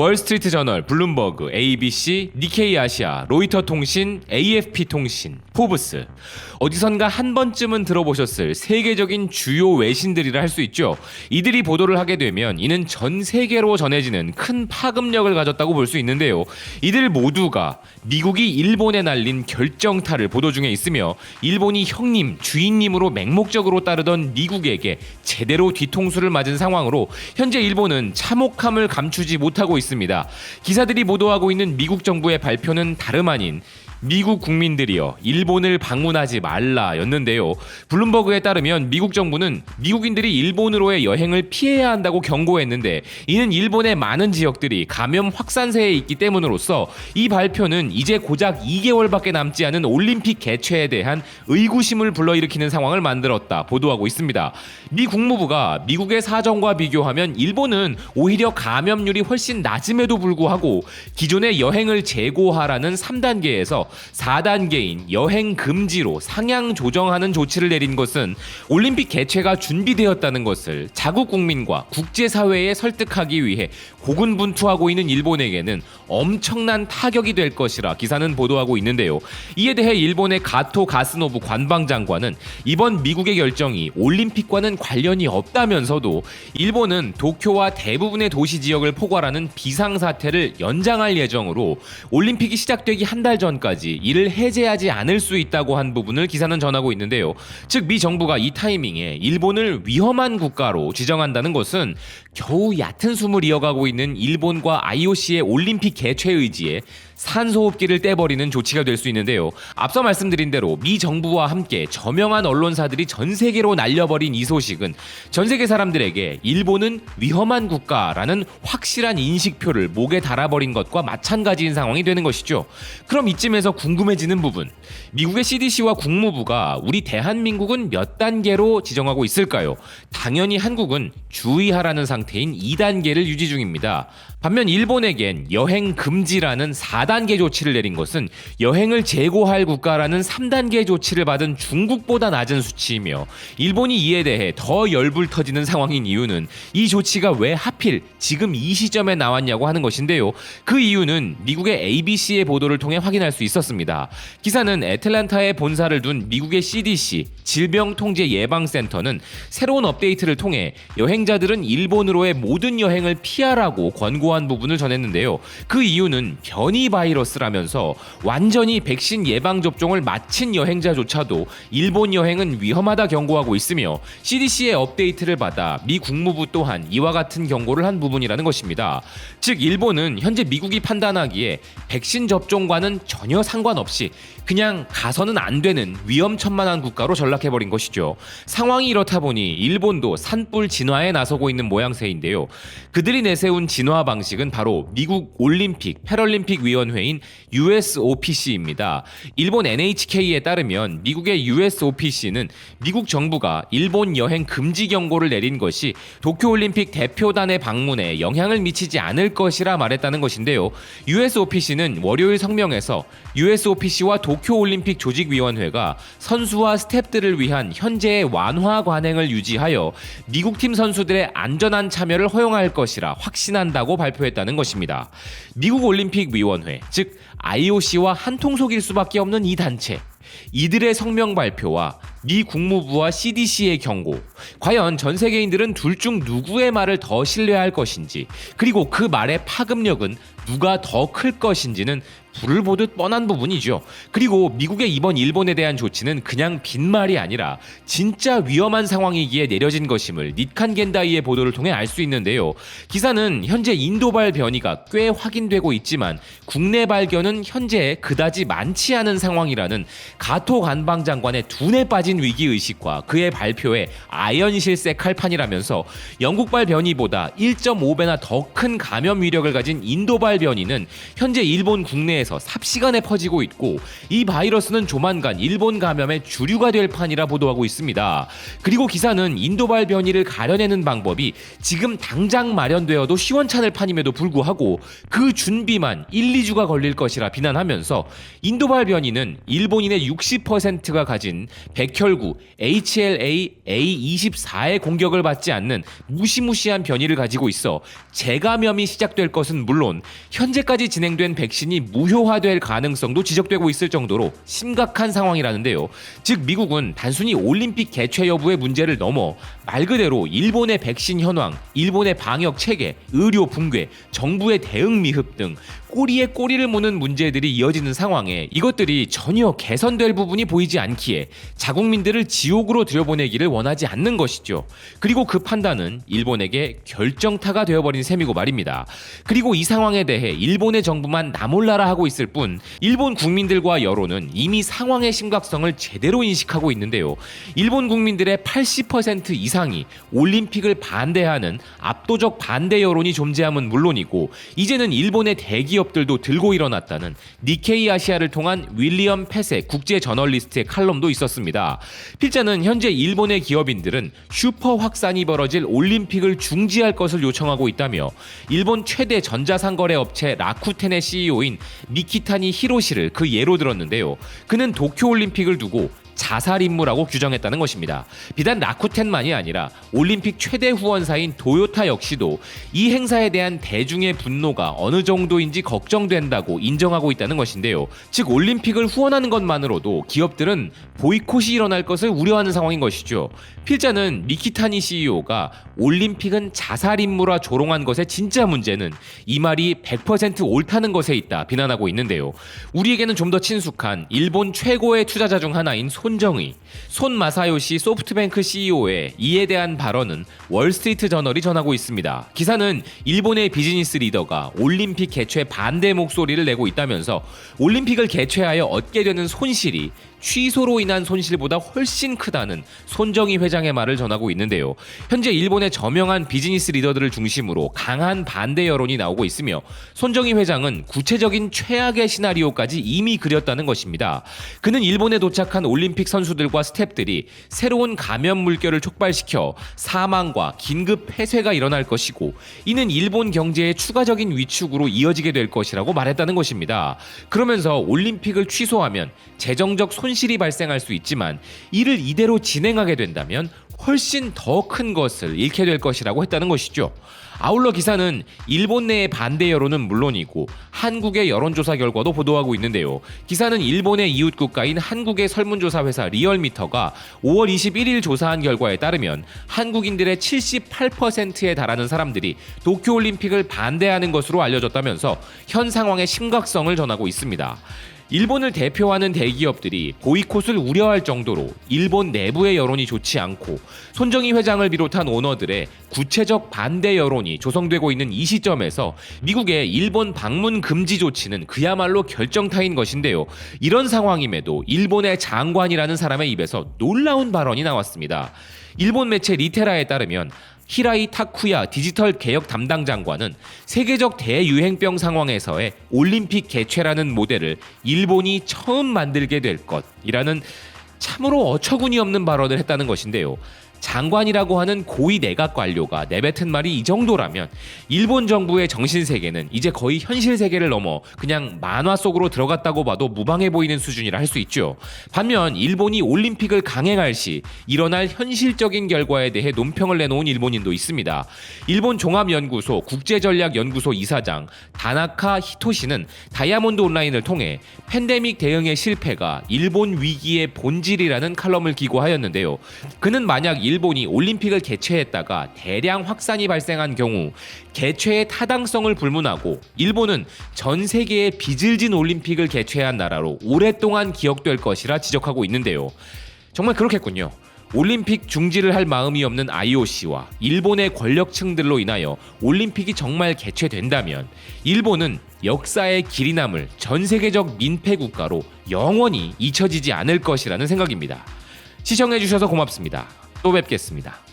월스트리트 저널, 블룸버그, ABC, 니케이 아시아, 로이터 통신, AFP 통신, 포브스. 어디선가 한 번쯤은 들어보셨을 세계적인 주요 외신들이라 할 수 있죠. 이들이 보도를 하게 되면 이는 전 세계로 전해지는 큰 파급력을 가졌다고 볼 수 있는데요. 이들 모두가 미국이 일본에 날린 결정타를 보도 중에 있으며 일본이 형님, 주인님으로 맹목적으로 따르던 미국에게 제대로 뒤통수를 맞은 상황으로 현재 일본은 참혹함을 감추지 못하고 있습니다. 기사들이 보도하고 있는 미국 정부의 발표는 다름 아닌 미국 국민들이여 일본을 방문하지 말라였는데요. 블룸버그에 따르면 미국 정부는 미국인들이 일본으로의 여행을 피해야 한다고 경고했는데 이는 일본의 많은 지역들이 감염 확산세에 있기 때문으로써 이 발표는 이제 고작 2개월밖에 남지 않은 올림픽 개최에 대한 의구심을 불러일으키는 상황을 만들었다 보도하고 있습니다. 미 국무부가 미국의 사정과 비교하면 일본은 오히려 감염률이 훨씬 낮음에도 불구하고 기존의 여행을 재고하라는 3단계에서 4단계인 여행 금지로 상향 조정하는 조치를 내린 것은 올림픽 개최가 준비되었다는 것을 자국 국민과 국제사회에 설득하기 위해 고군분투하고 있는 일본에게는 엄청난 타격이 될 것이라 기사는 보도하고 있는데요. 이에 대해 일본의 가토 가스노부 관방장관은 이번 미국의 결정이 올림픽과는 관련이 없다면서도 일본은 도쿄와 대부분의 도시 지역을 포괄하는 비상사태를 연장할 예정으로 올림픽이 시작되기 한 달 전까지 이를 해제하지 않을 수 있다고 한 부분을 기사는 전하고 있는데요. 즉 미 정부가 이 타이밍에 일본을 위험한 국가로 지정한다는 것은 겨우 얕은 숨을 이어가고 있는 일본과 IOC의 올림픽 개최 의지에 산소호흡기를 떼버리는 조치가 될 수 있는데요. 앞서 말씀드린 대로 미 정부와 함께 저명한 언론사들이 전 세계로 날려버린 이 소식은 전 세계 사람들에게 일본은 위험한 국가라는 확실한 인식표를 목에 달아버린 것과 마찬가지인 상황이 되는 것이죠. 그럼 이쯤에서 궁금해지는 부분, 미국의 CDC와 국무부가 우리 대한민국은 몇 단계로 지정하고 있을까요? 당연히 한국은 주의하라는 상태인 2단계를 유지 중입니다. 반면 일본에겐 여행 금지라는 4단계 조치를 내린 것은 여행을 재고할 국가라는 3단계 조치를 받은 중국보다 낮은 수치이며 일본이 이에 대해 더 열불 터지는 상황인 이유는 이 조치가 왜 하필 지금 이 시점에 나왔냐고 하는 것인데요. 그 이유는 미국의 ABC의 보도를 통해 확인할 수 있었습니다. 기사는 애틀랜타에 본사를 둔 미국의 CDC 질병통제예방센터는 새로운 업데이트를 통해 여행자들은 일본으로의 모든 여행을 피하라고 권고한 부분을 전했는데요. 그 이유는 변이 바이러스라면서 완전히 백신 예방접종을 마친 여행자조차도 일본 여행은 위험하다 경고하고 있으며 CDC의 업데이트를 받아 미 국무부 또한 이와 같은 경고를 한 부분이라는 것입니다. 즉 일본은 현재 미국이 판단하기에 백신 접종과는 전혀 상관없이 그냥 가서는 안 되는 위험천만한 국가로 전락해버린 것이죠. 상황이 이렇다 보니 일본도 산불 진화에 나서고 있는 모양새인데요. 그들이 내세운 진화 방식은 바로 미국 올림픽 패럴림픽 위원회인 USOPC입니다. 일본 NHK에 따르면 미국의 USOPC는 미국 정부가 일본 여행 금지 경고를 내린 것이 도쿄올림픽 대표단의 방문에 영향을 미치지 않을 것이라 말했다는 것인데요. USOPC는 월요일 성명에서 USOPC와 도쿄올림픽 조직위원회가 선수와 스태프들을 위한 현재의 완화 관행을 유지하여 미국팀 선수들의 안전한 참여를 허용할 것이라 확신한다고 발표했다는 것입니다. 미국 올림픽위원회, 즉 IOC와 한통속일 수밖에 없는 이 단체, 이들의 성명 발표와 미 국무부와 CDC의 경고, 과연 전 세계인들은 둘 중 누구의 말을 더 신뢰할 것인지, 그리고 그 말의 파급력은 누가 더 클 것인지는 불을 보듯 뻔한 부분이죠. 그리고 미국의 이번 일본에 대한 조치는 그냥 빈말이 아니라 진짜 위험한 상황이기에 내려진 것임을 니칸 겐다이의 보도를 통해 알 수 있는데요. 기사는 현재 인도발 변이가 꽤 확인되고 있지만 국내 발견은 현재 그다지 많지 않은 상황이라는 가토 관방장관의 둔에 빠진 위기의식과 그의 발표에 아연실세 칼판이라면서 영국발 변이보다 1.5배나 더 큰 감염 위력을 가진 인도발 변이는 현재 일본 국내에서 삽시간에 퍼지고 있고 이 바이러스는 조만간 일본 감염의 주류가 될 판이라 보도하고 있습니다. 그리고 기사는 인도발 변이를 가려내는 방법이 지금 당장 마련되어도 시원찮을 판임에도 불구하고 그 준비만 1, 2주가 걸릴 것이라 비난하면서 인도발 변이는 일본인의 60%가 가진 백혈구 HLA-A24의 공격을 받지 않는 무시무시한 변이를 가지고 있어 재감염이 시작될 것은 물론 현재까지 진행된 백신이 무효화될 가능성도 지적되고 있을 정도로 심각한 상황이라는데요. 즉 미국은 단순히 올림픽 개최 여부의 문제를 넘어 말 그대로 일본의 백신 현황, 일본의 방역 체계, 의료 붕괴, 정부의 대응 미흡 등 꼬리에 꼬리를 무는 문제들이 이어지는 상황에 이것들이 전혀 개선될 부분이 보이지 않기에 자국민들을 지옥으로 들여보내기를 원하지 않는 것이죠. 그리고 그 판단은 일본에게 결정타가 되어버린 셈이고 말입니다. 그리고 이 상황에 대해 일본의 정부만 나몰라라 하고 있을 뿐 일본 국민들과 여론은 이미 상황의 심각성을 제대로 인식하고 있는데요. 일본 국민들의 80% 이상이 올림픽을 반대하는 압도적 반대 여론이 존재함은 물론이고 이제는 일본의 대기업들도 들고 일어났다는 니케이 아시아를 통한 윌리엄 페세 국제 저널리스트의 칼럼도 있었습니다. 필자는 현재 일본의 기업인들은 슈퍼 확산이 벌어질 올림픽을 중지할 것을 요청하고 있다며 일본 최대 전자상거래 업체 라쿠텐의 CEO인 미키타니 히로시를 그 예로 들었는데요. 그는 도쿄올림픽을 두고 자살 임무라고 규정했다는 것입니다. 비단 라쿠텐만이 아니라 올림픽 최대 후원사인 도요타 역시도 이 행사에 대한 대중의 분노가 어느 정도인지 걱정된다고 인정하고 있다는 것인데요. 즉 올림픽을 후원하는 것만으로도 기업들은 보이콧이 일어날 것을 우려하는 상황인 것이죠. 필자는 미키타니 CEO가 올림픽은 자살 임무라 조롱한 것의 진짜 문제는 이 말이 100% 옳다는 것에 있다 비난하고 있는데요. 우리에게는 좀 더 친숙한 일본 최고의 투자자 중 하나인 손정의, 손마사요시 소프트뱅크 CEO의 이에 대한 발언은 월스트리트 저널이 전하고 있습니다. 기사는 일본의 비즈니스 리더가 올림픽 개최 반대 목소리를 내고 있다면서 올림픽을 개최하여 얻게 되는 손실이 취소로 인한 손실보다 훨씬 크다는 손정희 회장의 말을 전하고 있는데요. 현재 일본의 저명한 비즈니스 리더들을 중심으로 강한 반대 여론이 나오고 있으며 손정희 회장은 구체적인 최악의 시나리오까지 이미 그렸다는 것입니다. 그는 일본에 도착한 올림픽 선수들과 스태프들이 새로운 감염 물결을 촉발시켜 사망과 긴급 폐쇄가 일어날 것이고 이는 일본 경제의 추가적인 위축으로 이어지게 될 것이라고 말했다는 것입니다. 그러면서 올림픽을 취소하면 재정적 손실이 발생할 수 있지만 이를 이대로 진행하게 된다면 훨씬 더 큰 것을 잃게 될 것이라고 했다는 것이죠. 아울러 기사는 일본 내의 반대 여론은 물론이고 한국의 여론조사 결과도 보도하고 있는데요. 기사는 일본의 이웃 국가인 한국의 설문조사 회사 리얼미터가 5월 21일 조사한 결과에 따르면 한국인들의 78%에 달하는 사람들이 도쿄올림픽을 반대하는 것으로 알려졌다면서 현 상황의 심각성을 전하고 있습니다. 일본을 대표하는 대기업들이 보이콧을 우려할 정도로 일본 내부의 여론이 좋지 않고 손정희 회장을 비롯한 오너들의 구체적 반대 여론이 조성되고 있는 이 시점에서 미국의 일본 방문 금지 조치는 그야말로 결정타인 것인데요. 이런 상황임에도 일본의 장관이라는 사람의 입에서 놀라운 발언이 나왔습니다. 일본 매체 리테라에 따르면 히라이 타쿠야 디지털 개혁 담당 장관은 세계적 대유행병 상황에서의 올림픽 개최라는 모델을 일본이 처음 만들게 될 것이라는 참으로 어처구니 없는 발언을 했다는 것인데요. 장관이라고 하는 고위 내각 관료가 내뱉은 말이 이 정도라면 일본 정부의 정신세계는 이제 거의 현실세계를 넘어 그냥 만화 속으로 들어갔다고 봐도 무방해 보이는 수준이라 할 수 있죠. 반면 일본이 올림픽을 강행할 시 일어날 현실적인 결과에 대해 논평을 내놓은 일본인도 있습니다. 일본 종합연구소 국제전략연구소 이사장 다나카 히토시는 다이아몬드 온라인을 통해 팬데믹 대응의 실패가 일본 위기의 본질이라는 칼럼을 기고하였는데요. 그는 만약 일본이 올림픽을 개최했다가 대량 확산이 발생한 경우 개최의 타당성을 불문하고 일본은 전 세계에 빚을 진 올림픽을 개최한 나라로 오랫동안 기억될 것이라 지적하고 있는데요. 정말 그렇겠군요. 올림픽 중지를 할 마음이 없는 IOC와 일본의 권력층들로 인하여 올림픽이 정말 개최된다면 일본은 역사의 길이 남을 전 세계적 민폐 국가로 영원히 잊혀지지 않을 것이라는 생각입니다. 시청해주셔서 고맙습니다. 또 뵙겠습니다.